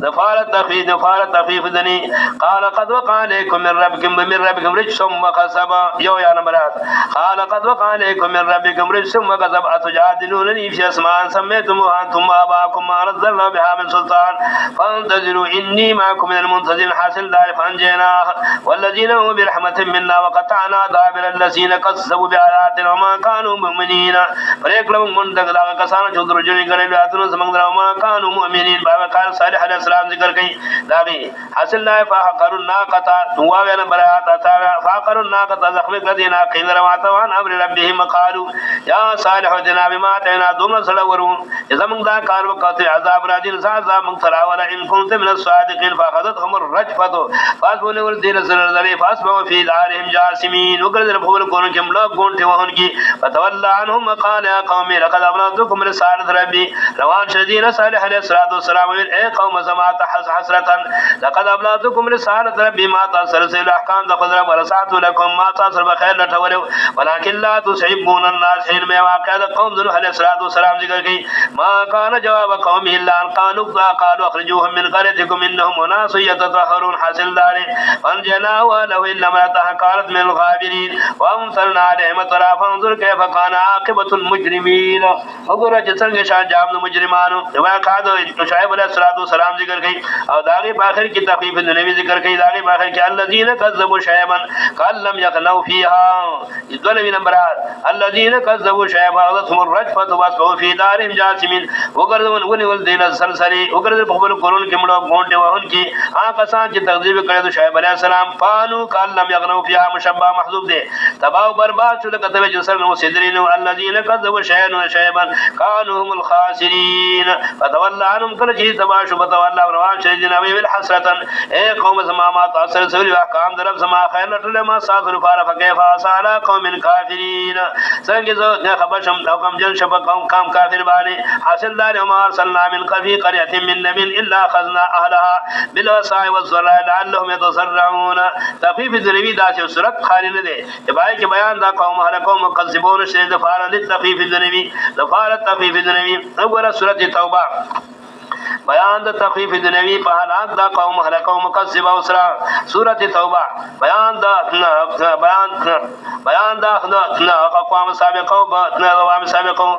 دفارت تخفيف ذني قال قد وقع عليكم من ربكم رجس وغضب يو يا نمرات قال قد وقع عليكم من ربكم رجس وغضب أتجادلونني في أسماء سميتموها أنتم وآباؤكم ما أنزل الله بها من سلطان فانتظروا إني معكم من المنتظرين حاصل دار فأنجيناه والذين هم برحمة منا وقطعنا دابر الذين كذبوا بآياتنا وما كانوا مؤمنين فليكلم من دغلا كسان چودر جن گنے لاتن سمندر وما كانوا مؤمنين بابا قال صالح علیہ السلام ذکر کئی داغي حاصل لا فقرنا قطع دعوا برات فقر الناقة زخم الذين قيل رواتوان أمر ربهم قالوا يا صالح ودنا بما أتينا دوم سلورون إذا من ذا قالوا قطع عذاب راجل سعذاب مغترى ولا إن كنت من الصادقين فأخذتهم الرجفة فأصبحوا والدين سلزلي فأصبحوا في دارهم جاثمين وقال الفضل كون كم لا كنت وهنكي فتولى عنهم وقال يا قومي لقد أبلغتكم رسالة ربي روان شديد صالح عليه الصلاة والسلام أي قوم سمعت حسرة لقد أبلغتكم رسالة ربي ما تسلسل الأحكام دخل ورسعت لكم ما تصل بخير لتولوا ولكن لا تسعبون الناس حين ما واقع قوم ذو عليه الصلاة والسلام ذكر كي ما كان جواب قومه إلا أن قالوا أخرجوهم من قريتكم إنهم أناس يتطهرون حاصل داره فانجيناه وله إلا امرأته كانت من الغابرين وأمطرنا عليهم مطرا فانظر كيف كان عاقبة المجرمين وقرأ جسر شان جام المجرمان وقعد شعيب عليه الصلاة والسلام ذكر كي أو داغي باخر کی تخفیف النبی ذکر کی داغی باخر کی الذين كذبوا شيئا قال لم يغنوا فيها الذين نمبرات الذين كذبوا شيئا اخذتهم الرجفة واصبحوا في دارهم جاثمين وقردون ولدين السلسلي وقرد بقبل قرون کی مڑو گونٹے وہن کی آقسان کی تکذیب کرے تو شعیب علیہ السلام قالوا قال لم يغنوا فيها مشبہ محذوف دے تباہ برباد شد کتب جسر وسدرين الذين كذبوا شيئا كانوا هم الخاسرين فتولى عنهم كل شيء تباہ شبت والله روان شديد نبي بالحسرة اے قوم زما ما تاثر سوری احکام درب زما خیر لٹلے ما ساثر فار فكيف اسال قوم كافرين سنگ زو خبر شم حکم جن شب قوم کام کافر بانی حاصل دار ما ارسلنا من قفي قرية من نبي الا اخذنا اهلها بالوصاء والضراء لعلهم يتضرعون تخفيف الذنبي داس سورت خالد دے بھائی کے بیان دا قوم ہر قوم مکذبون شدید فار للتخفيف الذنبي لفار التخفيف الذنبي اور سورۃ توبہ بیان د تخفیف النبی په حالات دا قوم هر قوم مکذب او سرا سورۃ توبہ بیان دا اقوام سابقو اقوام سابقو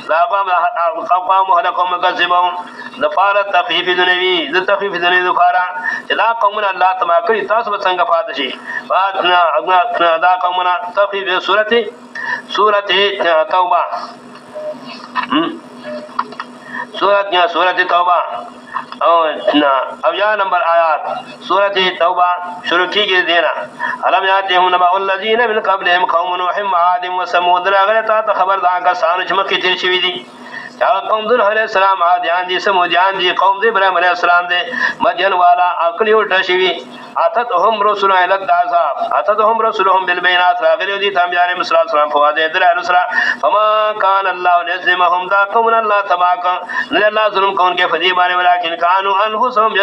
دا اقوام هر قوم مکذب دفار تخفیف النبی د تخفیف النبی دفارا دا قومنا الله تما کړی تاسو څنګه فات شي بعد دا قومنا تخفیف سورۃ توبہ سورۃ توبہ او یا نمبر آیات سورۃ توبہ شروع کی گئی دینا علم یاتهم نبأ الذین من قبلهم قوم نوح وعاد وثمود راغلتا خبر دا کا سان چمکی تیر شوی دی قوم ذو علیہ السلام عادیان دی سمودیان دی قوم ابراہیم علیہ السلام دے مدین والا عقلی الٹا شوی اتتهم رسل الى العذاب اتتهم رسلهم بالبينات راغلی دی تام یار صلی اللہ علیہ وسلم فواد در رسول فما كان الله ليظلمهم دا قوم اللہ تبارک نے اللہ ظلم کون کے فدی بارے ولكن كانوا انفسهم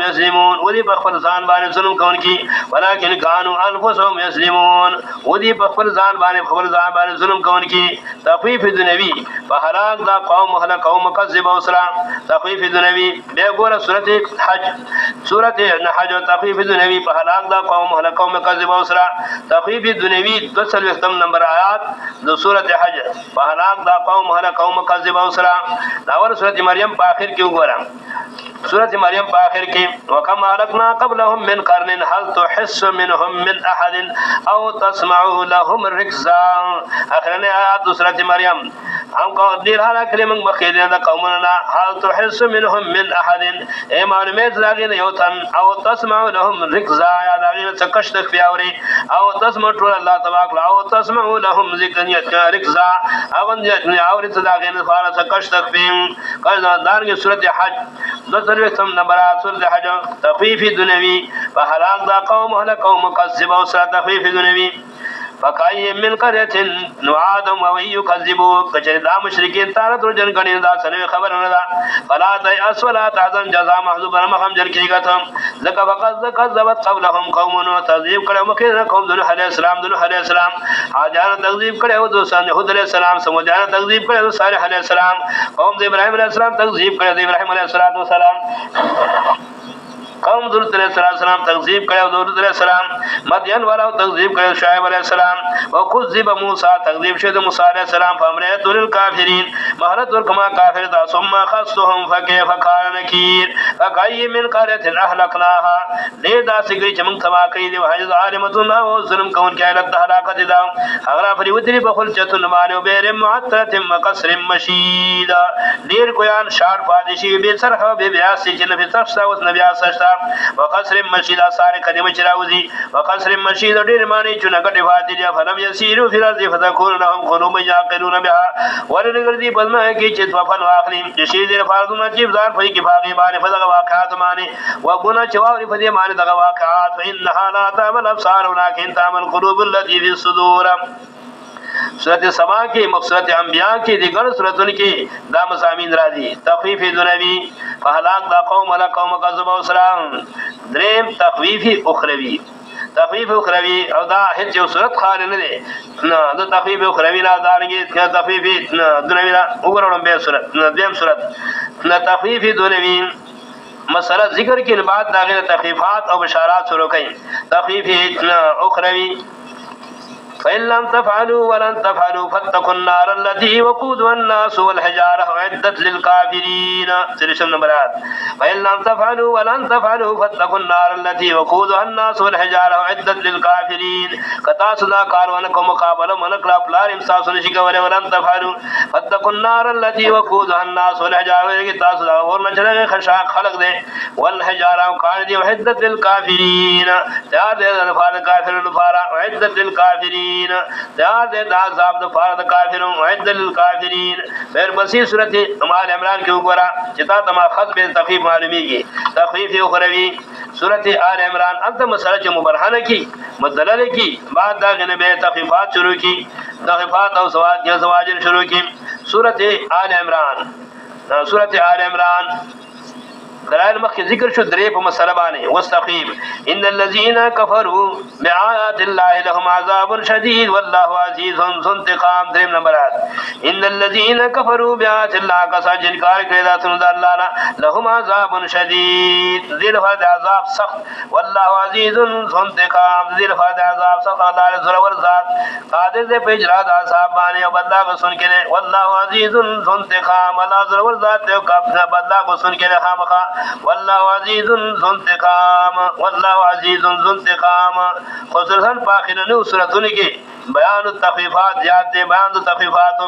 يظلمون ودی بخفل زان بارے ظلم کون کی ولكن كانوا انفسهم يظلمون ودی بخفل زان بارے ظلم کون کی تخفیف النبی فهلاك دا قوم هلاك قوم مكذب وسرا تخفیف النبی بے گور سورۃ حج تخفیف النبی فهلاك دا قوم هلاك قوم مكذب وسرا تخفیف النبی 2 نمبر آیات دو سورۃ حج فهلاك دا قوم هلاك قوم مكذب وسرا داور سورۃ مریم په اخر کې وګورم سورۃ مریم په اخر کې وکم هلكنا قبلهم من قرن هل تحس منهم من احد او تسمع لهم ركزا اخرنے آیات سورۃ مریم ہم کو دیر حالا کلمہ مخیدین دا قومنا حال تحس منهم من احد اے معلومات لاغین یوتن او تسمع لهم رکزا یا لاغین چکش تک پیاوری او تسمع طول اللہ تباک او تسمع لهم ذکریت رکزا اون جتنی آوری تلاغین فارا چکش تک پیم قرض دارنگی سورۃ حج دو سرویتم نمبرات سورۃ حج تخفیف دنوی فحلاق دا قوم اہل قوم مقصب او سورۃ تخفیف دنوی فكأي من قرية وعادهم وهي يكذبون كجر دا مشركين تارت رجن غنين دا سنوي خبر ندا فلا تيأس ولا تحزن جزاء محذوبا مخم جن كيغتهم ذك فقد كذبت قبلهم قوم نوح تكذيب کړه مخکې قوم نوح علیہ السلام نوح علیہ السلام حاجان تکذیب کړه دوستان هود علیہ السلام سمجان تکذیب کړه صالح علیہ السلام قوم ابراهیم علیہ السلام تکذیب کړه ابراهیم علیہ السلام قوم ذو علیہ السلام تکذیب کړه ذو علیہ السلام مدین والا تکذیب کړه شعیب علیہ السلام وکذب موسی تکذیب شه موسی علیہ السلام فامرت للکافرین مهلت ورکما کافر دا ثم خصهم فكيف كان نكير فكأي من قرية اهلكناها لذا سګری چمن تبا کړی دی وحج ظالمتون او ظلم کون کې الت هلاکت دا اغرا فری وتری بخل چتن مانو بیر معترت مقصر مشید دیر کویان شار فادشی به سرح به بیاسی چې نبی صف او نبی اسشتا وقصر مشید ساره کلمه چراوزی وقصر مشید ډیر معنی چونه غټه فاتیه فلم یسیرو فی الارض فتكون لهم قلوب یعقلون بها ورنګردی پدما کې چې توفن واخلي چې شی دې فارغونه چې ځان په کې باغی باندې فدغه واقعات باندې وګونه چواوري په دې باندې دغه واقعات فإنها لا تعمل ابصار ولكن تعمل قلوب التي في الصدور سورۃ سبا کې مقصد انبیاء کې دي ګڼ سورتونو کې دا مضامین راځي تخفیف دنیوی فهلاك دا قوم ولا قوم کذب اسلام دریم تخفیف اخروی تخفیف اخروی او دا هیڅ یو صورت خار نه دي نه دا تخفیف اخروی نه دارنګي تخفیف دنیوی نه وګورم به صورت دیم صورت نه تخفیف دنیوی مسله ذکر کې بعد داغه تخفیفات او بشارات شروع کړي تخفیف اخروی فإن لم تفعلوا ولن تفعلوا فاتقوا النار التي وقودها الناس والحجارة أعدت للكافرين سلسل نمبرات فإن لم تفعلوا ولن تفعلوا فاتقوا النار التي وقودها الناس والحجارة أعدت للكافرين كتاسنا كارونكم مقابل منك لا بلار امساس نشك ولن تفعلوا فاتقوا النار التي وقودها الناس والحجارة كتاسنا ورنجل خشاق خلق دے والحجارة كان دي أعدت للكافرين تيار دے الفار كافر الفار أعدت للكافرين دار دے عذاب د فرض کافرون عد للکافرین پھر بسی صورت ال عمران کے اوپر چتا تما خطب تخفیف معلومیږي تخفیف اخروی صورت آل عمران انت مسئلہ مبرہنہ کی مدلل کی بعد دا جنب تخفیفات شروع کی تخفیفات او زواجر شروع کی صورت آل عمران صورت آل عمران دلائل مخ ذکر شو درې په مسله باندې واستقيم ان الذين كفروا بآيات الله لهم عذاب شديد والله عزيز ذو انتقام دریم نمبرات ان الذين كفروا بآيات الله كساجن انکار کړی دا سن الله نه لهم عذاب شديد ذل فرد عذاب سخت والله عزيز ذو انتقام ذل فرد عذاب سخت الله ذو ورزات قادر دې په اجرا د عذاب باندې او بدلا کو سن کړي والله عزيز ذو انتقام الله ذو ورزات او کا بدلا کو سن کړي خامخا والله عزيز ذو انتقام والله عزيز ذو انتقام خصوصا باخرنو سورتونه کې بیان التخفیفات یاد دے بیان التخفیفات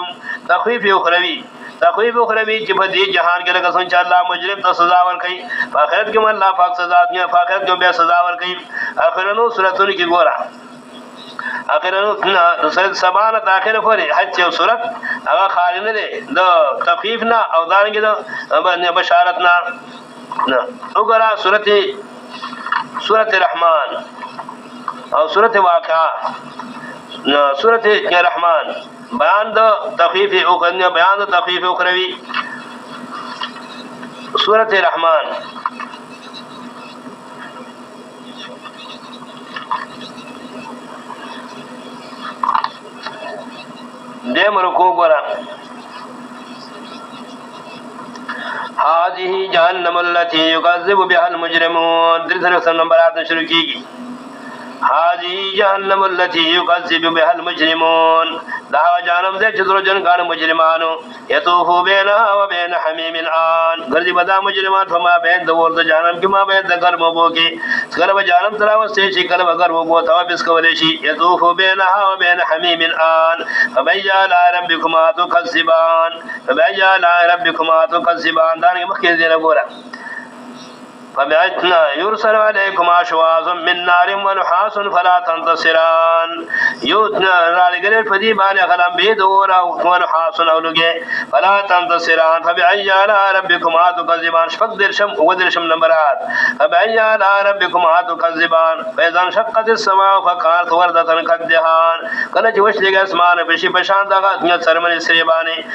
تخفیف اخروی تخفیف اخروی چې په دې جهان کې لکه څنګه الله مجرم ته سزا ورکړي په آخرت کې الله پاک سزا دی په آخرت کې به سزا ورکړي اخرنو سورتونه کې ګورا اخرنو سورت سبانه اخر پورې حج او سورت هغه خالي نه دي د تخفیف نه او دانګي د بشارت نه وګورا سورت رحمان او سورت واقعہ سورت رحمان بیان د تخفیف او کنه بیان د تخفیف اخروی سورت رحمان دے مرکو ګورا هذه جهنم التي يكذب بها المجرمون درس نمبر 8 شروع کیږي هذه جهنم التي يكذب بها المجرمون دا جهنم دې چې درجن غان مجرمانو يطوفوا بينها وبين حميم الان غرض بدا مجرمان فما بين د ورته جهنم کې ما بين د ګرم وبو کې ګرم جهنم تراوسته شي کله ګرم وبو ته واپس کولې شي يطوفوا بينها وبين حميم الان فبيا لا ربكما تكذبان فبيا لا ربكما تكذبان دا مخکې دې نه ګوره فبعثنا يرسل عليكما شواظ من نار ونحاس فلا تنتصران يوتنا رالغل فدي بالي خلم بيدورا ونحاس اولغي فلا تنتصران فبأي آلاء ربكما تكذبان فقدر شم ودر شم نمبرات فبأي آلاء ربكما تكذبان فإذا انشقت السماء فكانت وردة كالدهان كانت وشلق اسمان بشي بشان داغا سرمن سريباني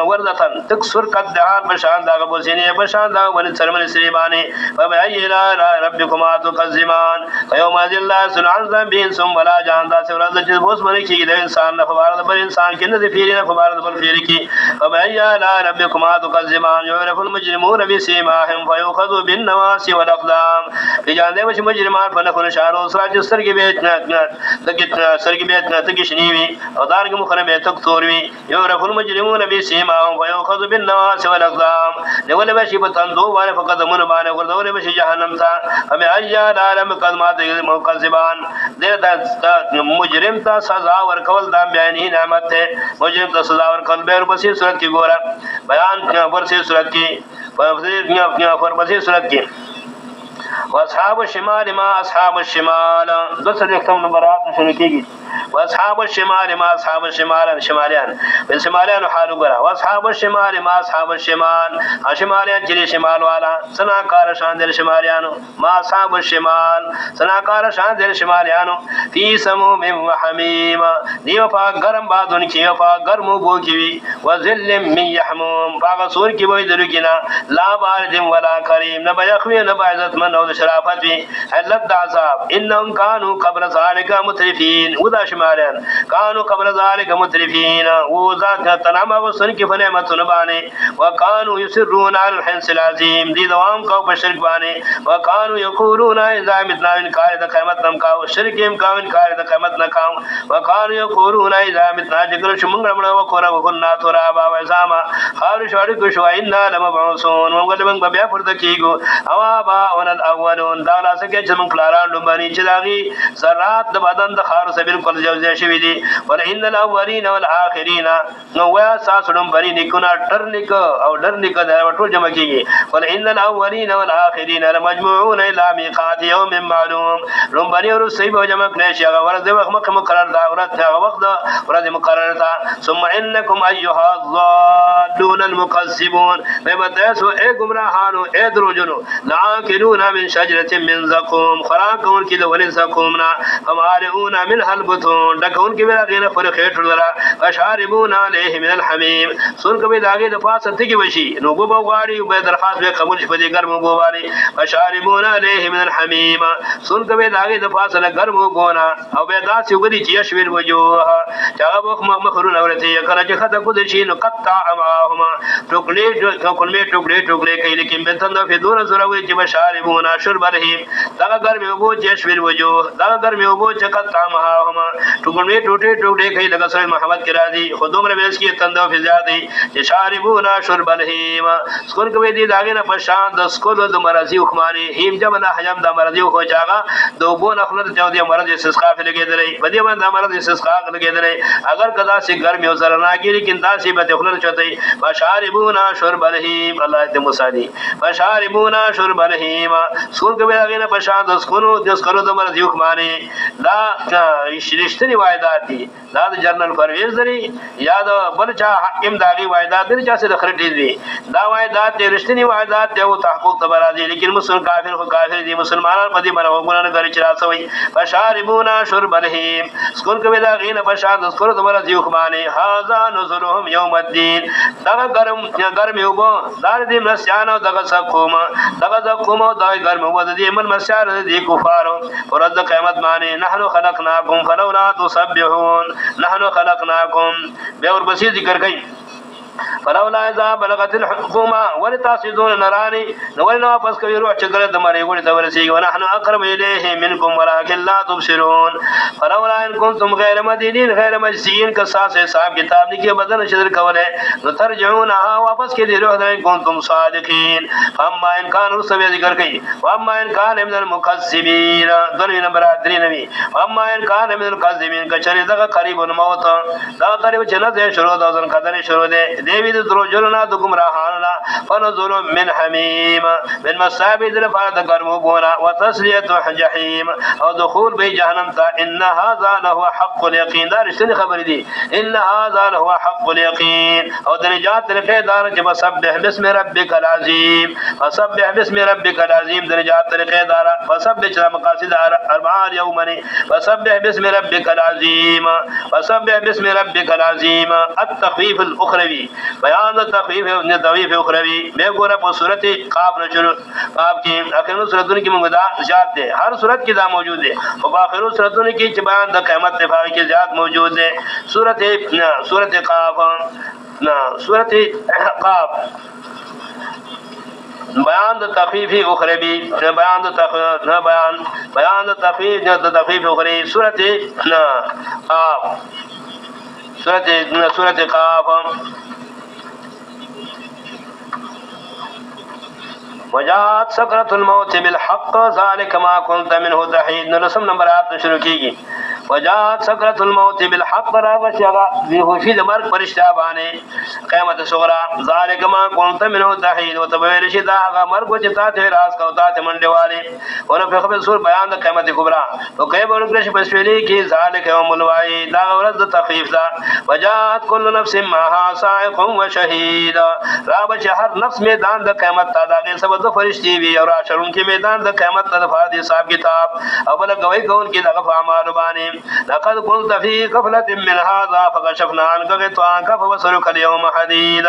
وردة تكسر كالدهان بشان داغا بوسيني بشان داغا ون سرمن سريباني فبأي آلاء ربكما تكذبان فيومئذ لا يسأل عن ذنبه ثم لا جهان دا سورة جزبوس منكي إذا إنسان نفبارد بر إنسان كن ذفيري نفبارد بر فيركي فبأي آلاء ربكما تكذبان يعرف المجرمون بسيماهم فيؤخذوا بالنواصي والأقدام في جانب وش مجرمان فنكون شعروا سراج سرق بيتنا لقيت سرق بيتنا تقشنيوي ودارك مخرم تكتوروي يعرف المجرمون بسيماهم فيؤخذوا بالنواصي والأقدام لولا بشي بتنزو وانا فقد من بانا ولولا بشي جهنم تا فبأي آلاء ربكما تكذبان مجرم تا سزا ورکول دام بیانی نعمت ہے مجرم تا سزا ورکول بیر بسی صورت کی گورا بیان برسی صورت کی بسی صورت کی واصحاب الشمال ما اصحاب الشمال دوسر یکتم نمبرات شروع کی گئی واصحاب الشمال ما اصحاب الشمال شماليان بالشماليان حالو غرا واصحاب الشمال ما اصحاب الشمال شماليان جري شمال والا سناكار شان دل شماليان ما اصحاب الشمال سناكار شان دل شماليان في سموم وحميم ديو پا گرم بادون کی پا گرم بو کی وذل من يحموم باغ سور کی وې دلګینا لا بارد ولا کریم نبا يخوي نبا عزت من او شرافت بي علت عذاب انهم كانوا قبل ذلك مترفين ودا شمالان كانوا قبل ذلك مترفين وذات تنام وسن کی فنعمت نبانه وكانوا يسرون على الحنس العظيم دي دوام کو بشرک بانه وكانوا يقولون اذا متنا ان قائد قیامت نم کا شرک ام کا ان قائد قیامت نہ کا وكانوا يقولون اذا متنا ذکر شمنگڑ وقرا وكنا ترابا وزاما قالوا شارك شو إنا لمبعوثون وغلبن بیا پرد کیگو اوا با اون الاولون دالا سکه چې من کلاران لومبانی چې داغي ذرات د بدن د خار سبیل کول جوزه شوی دي ول ان الاولین والآخرین نو وا ساسړم بری نکونه ډر نک او ډر نک د ټول جمع کیږي ول ان الاولین والآخرین لمجموعون الى میقات یوم معلوم لومبانی ور سیب جمع کړي چې هغه ورځ وخت مقرر دا ورځ هغه وخت ورځ مقرر دا ثم انکم ایها الضالون المكذبون بمتاسو اے گمراہانو اے دروجنو لاکلون من شجرة من زقوم خراکون کی دولن زقومنا فمالئون من البطون دکون کی بلا غیر فرخیٹ لرا فشاربون علیہ من الحمیم سن کبھی داغی دفاع ستگی بشی نو گو بواری بے درخواست بے قبول شپدی گرم بواری فشاربون علیہ من الحمیم سن کبھی داغی دفاع سن گرم بونا او بے داسی گری چی اشویر وجوہ چاگا بوخ مخرون اورتی کرچ خط کدشی نو قطع اماہما ٹکڑے کئی لیکن بنتن فی دون سروی چی بشاربون شرب الحیم داغا گرم اوبو چی اشویر وجوہ داغا گرم اوبو چی قطع اماہما ٹکڑے کئی لگا سوی محمد کی راضی خودم ربیس کی تندو فی زیادی چی شاربون شرب الحیم سکن کوئی دی داغی نا پشان دا سکولو دا مرضی اخمانی ہیم جب نا حجم دا مرضی اخو چاگا دو بون اخلط چاو دی مرضی سسقا فی لگے دلائی بدی من دا مرضی سسقا لگے دلائی اگر کدا سی گرمی و زرناگی لیکن دا سی بت اخلط چوتی فشاربون شرب الحیم اللہ تے مسادی فشاربون شرب الحیم سکن کوئی داغی نا پشان دا سکولو دا مرضی اخمانی دا رشتنی وعدات دی دا جنرل پرویز دری یا دا بلچا حکم داغی وعدات دی چا سے دخرٹی دی دا وعدات دی رشتنی وعدات دی وہ تحقوق تبرا دی لیکن مسلم کافر خو کافر دی مسلمانان پدی بنا وگونا نگری چرا سوئی فشاربون شرب الحیم سکن کبھی داغین پشاد سکر تبرا دی اخمانی حاضا نزلهم یوم الدین دا گرم یوبو دار دی مرسیانو دا سقوم دا گرم یوبو دی من مرسیان دی کفارو ورد قیمت مانی نحن خلقناکم فلولا تصبحون نحن خلقناکم بے اور بسی ذکر گئی فلولا اذا بلغت الحكومه ولتصدون نراني ولنا واپس کوي روح چګره د مری ګړي تورسي ونحن اقرب اليه منكم ولكن لا تبصرون فلولا ان كنتم غير مدينين غير مجزين قصاص حساب کتاب کې بدل شذر کوله نو ترجعونها واپس کې دی روح د كنتم صادقين فاما ان كان رسل ذکر کوي واما ان كان من المكذبين دغه نمبر 3 نبی واما ان كان من المكذبين کچری دغه قریب الموت دا قریب جنت شروع د ځن قدر شروع دی دیوی دروجلنا د گمراهاننا فنزل من حمیم من مصاب در فرد گرمو بونا وتسلیه جهنم او دخول به جهنم تا ان هذا له حق اليقین دا رښتینی خبر دی ان هذا له حق اليقین او د نجات طریقې دار چې فسبح بسم ربک العظیم فسبح بسم ربک العظیم د نجات طریقې دار فسبح چې مقاصد اربع یومنی فسبح بسم ربک العظیم فسبح بسم ربک العظیم التخفیف الاخروی بیان التخفیف التخفیف اخروی میں ګوره په سورۃ قاف نه شروع قاف کې اخرو سورتونو کې موږ دا زیات دي هر سورۃ کې دا موجود دي او په اخرو سورتونو کې چې بیان د قیامت دفاع کې زیات موجود دي سورۃ قاف سورۃ قاف بیان د تخفیف اخروی بیان د تخفیف د تخفیف اخروی سورۃ قاف سورۃ قاف وجاءت سكرة الموت بالحق ذلك ما كنت منه تحيد رسم نمبر 8 شروع کیږي وجاءت سكرة الموت بالحق را بشغا بهوشی د مرګ فرشتہ باندې قیامت صغرا ذلك ما كنت منه تحيد وتبویر شدا هغه مرګ چې تا ته راز کو تا ته منډه والے ونه په خبر سور بیان د قیامت کبرا او کای ورګرش بسویلی کې ذلك يوم الوعید دا ورځ د تخفیف دا وجاءت كل نفس معها سائق وشهيد را بشهر نفس میدان د قیامت تا دا سبب د فرشتي وی او راشرون کې میدان د قیامت د فاد حساب کتاب او بل گوي کون کې دغه اعمال باندې لقد كنت في غفلة من هذا فكشفنا عنك غطاءك فبصرك اليوم حديد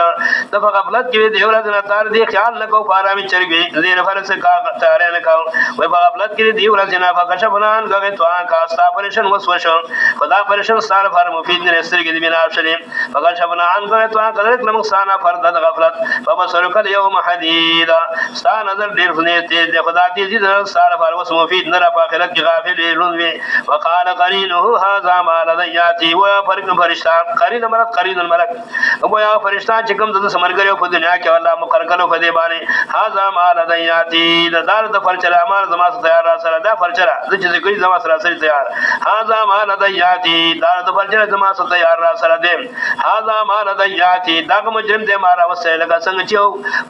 د غفلت کې دی ورځ نه تار دی خیال نه کو پارامي چرګي زیر فرس کا تاره نه کو وای په غفلت کې دی ورځ نه فكشفنا عنك غطاءك استا پرشن وسوشو خدا پرشن ستار فر مفید نه سر کې دی بنا شلیم فكشفنا عنك غطاءك کله کله مخسانه فرد د غفلت فبصرك اليوم حديد ستا نظر ډیر خنه تیز دی خدا تیزی در سار فر وس مفید نه را په آخرت کې غافل لونوي وقال قرينه هذا ما لدياتي و فرشتہ قرین مراد قرین الملک او یا فرشتہ چې کوم د سمرګریو په دنیا کې الله مقرر په دې باندې هذا ما لدياتي د دار د فرچره امر زما تیار را سره دا فرچره د چې ذکر زما سره تیار هذا ما لدياتي دار د فرچره زما سره تیار را سره دې هذا ما لدياتي دا مجرم دې مارا وسه لگا څنګه چې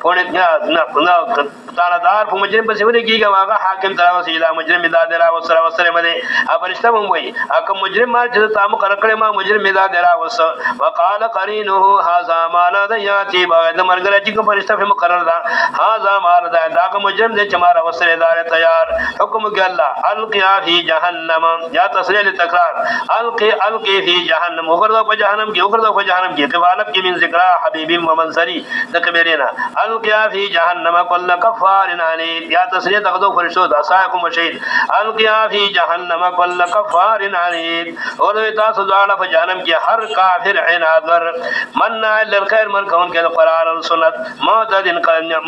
پونه تاندار په مجرم په سیمه کېږي هغه حاکم تر وسیله مجرم داد را وسره وسره مده فرشتہ مو وي اکه مجرم مال چې تاسو کړ کړه ما مجرم داد را وس وقال قرينه هذا ما لدياتي بعد مرګ چې کوم فرشتہ په مقرر دا هذا ما لدي دا مجرم دې چې مارا وسره دار تیار حکم کې الله القيا فی جهنم یا تسلیل تکرار القي فی جهنم وګرځو په جهنم کې وګرځو په جهنم کې قبالب کې من ذکر حبیب ومنصری د کبیرینا القيا فی جهنم كل كفار عنید یا تسلیه تغدو فرشتو د اساکم شهید القيا فی جهنم كل كفار عنید اور تاسو ځاله په جهنم کې هر کافر عنادر منع للخير من کون کې قرآن او سنت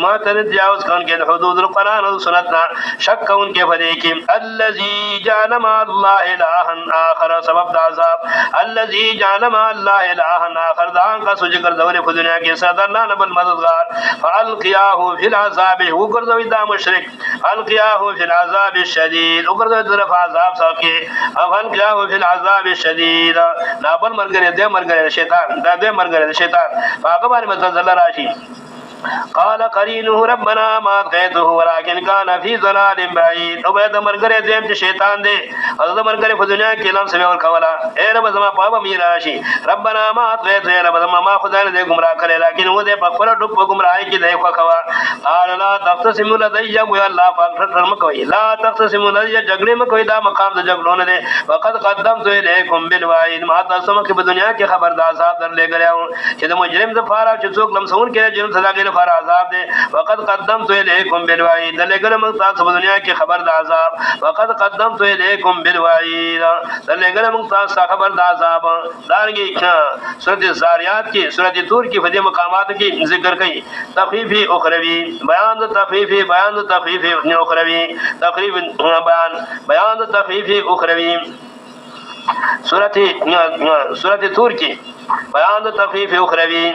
معتدل تجاوز کون کې حدود القرآن او سنت نا شک کون کې فدی کې الذي جعل مع الله الها اخر سبب د عذاب الذي جعل مع الله الها اخر دا کا سوچ کر دورې په دنیا کې سادنا نبل مددگار فالقياه في العذاب وګرځوي دا مشرک القياه في العذاب الشديد وګرځوي طرف عذاب ساکي القياه في العذاب الشديد نابل مرګره دې مرګره شیطان دا دې مرګره شیطان هغه باندې متزل راشي قال قرينه ربنا ما قيته ولكن كان في ضلال بعيد او به مرګره دې چې شیطان دې او د مرګره په دنیا کې لم سمي ور کولا اے رب زما پاپ میراشي ربنا ما قيته رب زما ما خدای دې گمراه کړي لیکن و دې په خپل ډوب گمراهي کې دې خو کوا قال لا تقسموا لدي يا الله پاک شرم کوي لا تقسموا لدي جګړه مکوې دا مقام د جګړو نه دي وقد قدمت اليكم بالوعيد ما تاسو مکه په دنیا کې خبردار عذاب در لګراو چې د مجرم د فارا چې څوک لمسون کې جرم سزا کې فار عذاب دے وقد قدمت الیکم بالوعید لګل موږ تاسو په دنیا کې خبر د عذاب وقد قدمت الیکم بالوعید لګل موږ تاسو خبر د عذاب دارنګي سورۃ الزاریات کې سورۃ طور کې فدی مقامات کې ذکر کړي تخفیف اخروی بیان د تخفیف اخروی تقریبا بیان د تخفیف اخروی سورۃ طور کې بیان د تخفیف اخروی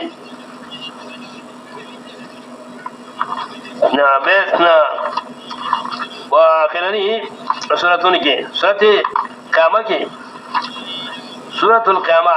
واخرنی سورتون کی سورت قیامہ کی سورت القیامہ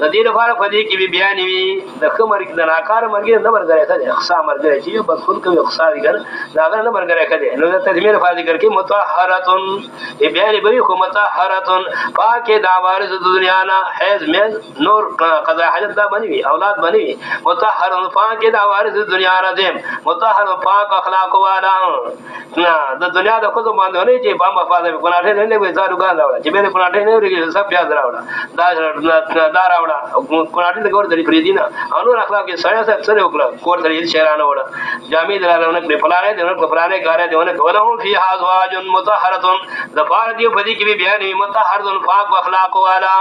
د دې لپاره په دې کې به بیان وي د خمر د ناکار مرګ نه مرګره کړي اقصا مرګره چې بس خود کوي اقصا ویګر دا غره نه مرګره کړي نو د تدمیر په ذکر کې مطهراتن بیان به خو مطهراتن پاکه دا وارث د دنیا نه حیز مې نور قضا حاجت دا بنوي اولاد بنوي مطهرن پاکه دا وارث د دنیا نه دیم مطهر پاک اخلاق والا نه د دنیا د خود باندې نه چې په مفاده ګناټه نه وي زارو ګان راوړه چې به ګناټه نه ورګي سب پیاز راوړه دا راوړه ګناټه د ګور د پری نه انو اخلاق کې سړی سره سره وکړه کور ته یې شهرانه وړه جامع دلارونه په پلانې دونه په پلانې کارې دونه ولهم فی ازواج مطهره د بار دی په دې کې بیان مطهر پاک اخلاق والا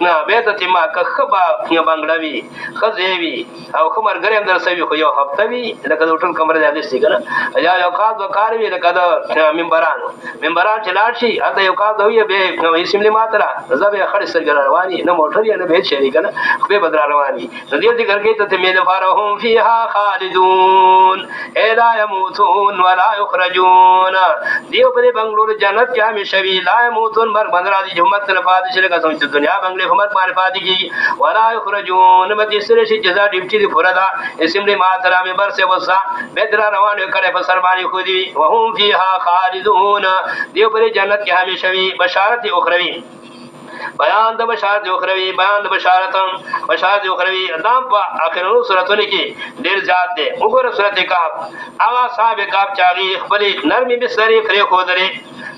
نه به ته ما کخبا بنگړوي خزېوي او خمر ګرم در سوي خو یو هفته وی لکه ټول کمره د دې څنګه یا یو کار وکړ وی لکه د منبران چلاړ شي اته یو کار دوی به اسملی ماتره زبې خړ سرګر رواني نه موټر یا نه به شي کنه خو به بدر رواني د دې ذکر کې ته مې لفارهم فيها خالدون الا يموتون ولا يخرجون دیو په بنگلور جنت کې همیشه وی لا يموتون مر بندر دي جمعت نه پاتې شي لکه څنګه دنیا بنگلې همت باندې پاتې کی ولا يخرجون مته سره شي جزاء ډیوټي دی فردا اسملی ماتره مې بر سے وسا بدر روان کړي په سر باندې خو دی وهم فيها خالدون دیو په جنت کې همیشه وی بشارت اخروی بیان د بشارت اخروی بیان د بشارت اخروی ادم په اخرونو سوراتونو کې ډیر زیات دي وګوره سورته کاف هغه صاحب کاف چاغي خپل نرمي بسری فری خو درې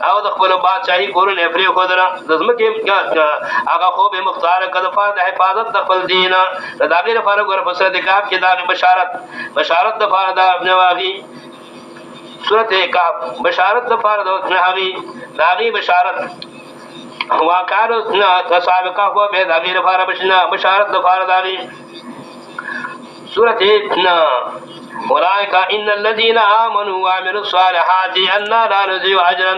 او د خپل بادشاہي کورونه فری خو درې د زمکه هغه خو به مختار کده د حفاظت د خپل دین د داغه لپاره وګوره په سورته کاف کې دا بشارت د فارد ابن واغي سورته کاف بشارت د فارد ابن واغي داغي بشارت واقعو سابقہ ہوا بے داغیر فارا بشنا بشارت دفار داغی سورة اولئک ان الذين آمنوا وعملوا الصالحات انا لا نضيع اجرا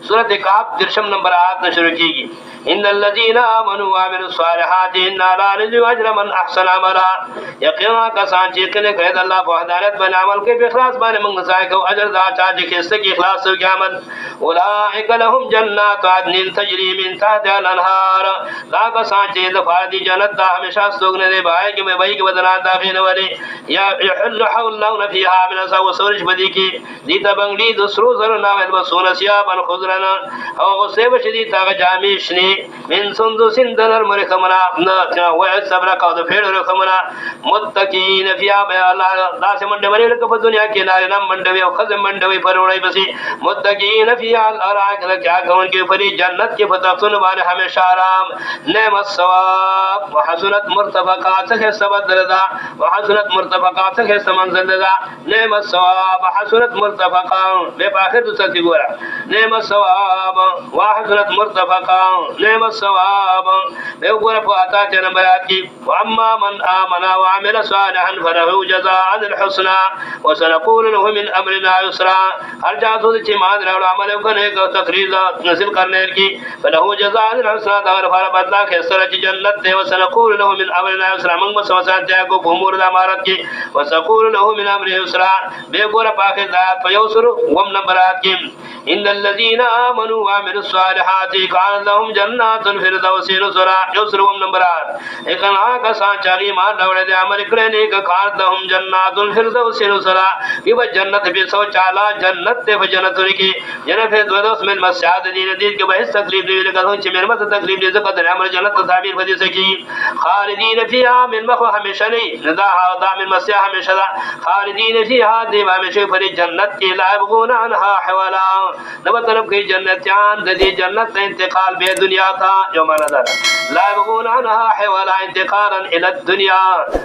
سورة کاف درشم نمبر 8 شروع کی گئی ان الذين آمنوا وعملوا الصالحات انا لا نضيع اجر من احسن عملا یقینا کسان چې کله کړه د الله په وحدانیت باندې عمل کوي په اخلاص باندې موږ ځای کو اجر دا چا چې کیسه کې اخلاص او عمل اولئک لهم جنات عدن تجري من تحتها الانهار دا کسان چې د فادي جنت دا همیشه سوګنه دی بای کې مې بای کې بدلان داخله ولي یا يحل حولنا فيها من سورج بدی کې دي ته بنگلي د سرو زر نامه بسونه سیابن خضرنا او غصه بشدي تاغه جامع شني من سندو سندر مرخمنا نا وعد صبر کا د فیر رخمنا متقین فیا بیا الله داس منډه ورې لکه په دنیا کې نه نام منډوي او خزم منډوي پرونای بسي متقین فیا الارائک لکه کون کې پری جنت کې فتحتون باندې همیشه آرام نعم الثواب وحسنت مرتفقات څخه سبب دردا وحسنت مرتفقات څخه سمنزل دردا نعم الثواب وحسنت مرتفقات به اخر د څه ګورا نعم الثواب وحسنت مرتفقات نعم الثواب به ګورا په اتا چې نمبرات کې واما من امن وعمل صالحا فله جزاء الحسنى وسنقول له من امرنا يسرا هر جاتو چې ما درو عمل وکړي کو تقریر نزل کرنے کی فله جزاء الحسنى دا غفار بدلا کې سره جنت دی وسنقول له من امرنا يسرا موږ مسوسات کو په امور د امارت کې وسنقول له من امر يسرا به ګورا په اخر ذات په یو سر وم نمبرات کې ان الذين امنوا وعملوا الصالحات كان لهم جنات الفردوس نزلا یوسر وم نمبرات اکنا کا سانچاری مان ډول دې عمل کړي نه کان لهم جنات الفردوس نزلا یو جنت به سو چالا جنت ته جنت لري جنت فردوس من مسعد دین دې کې به تکلیف دی لکه چې مرمت تکلیف دې زکه د عمل جنت تعبیر بدی سکی خالدین فیها من مخ همیشه نه رضا دا من مسیح همیشه خالدین فیها دې همیشه پر جنت کې لا يبغون عنها حوالا نو طرف کې جنتیان د دې جنت انتقال به دنیا تا یو معنا ده لا يبغون عنها حوالا انتقالا الى الدنيا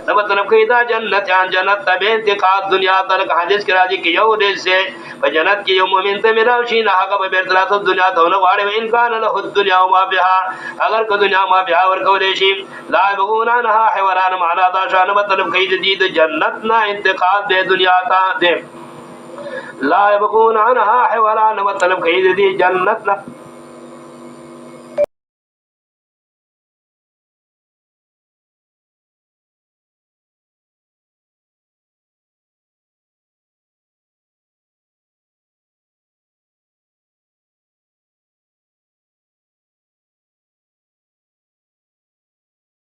نو طرف کې دا جنتیان جنت ته انتقال دنیا تر حدیث کې راځي کې یو دې سے په جنت کې یو مؤمن ته ملاوي شي نه هغه به بیرته دنیا ته نه واړي ان کان له الدنيا وما بها اگر کو دنیا ما بها ور کولې شي لا يبغون عنها حوالا معنا دا شان مطلب کې دې جنت نه انتقال دې دنیا ته دې لا يبغون عنها حوالا مطلب کې دې جنت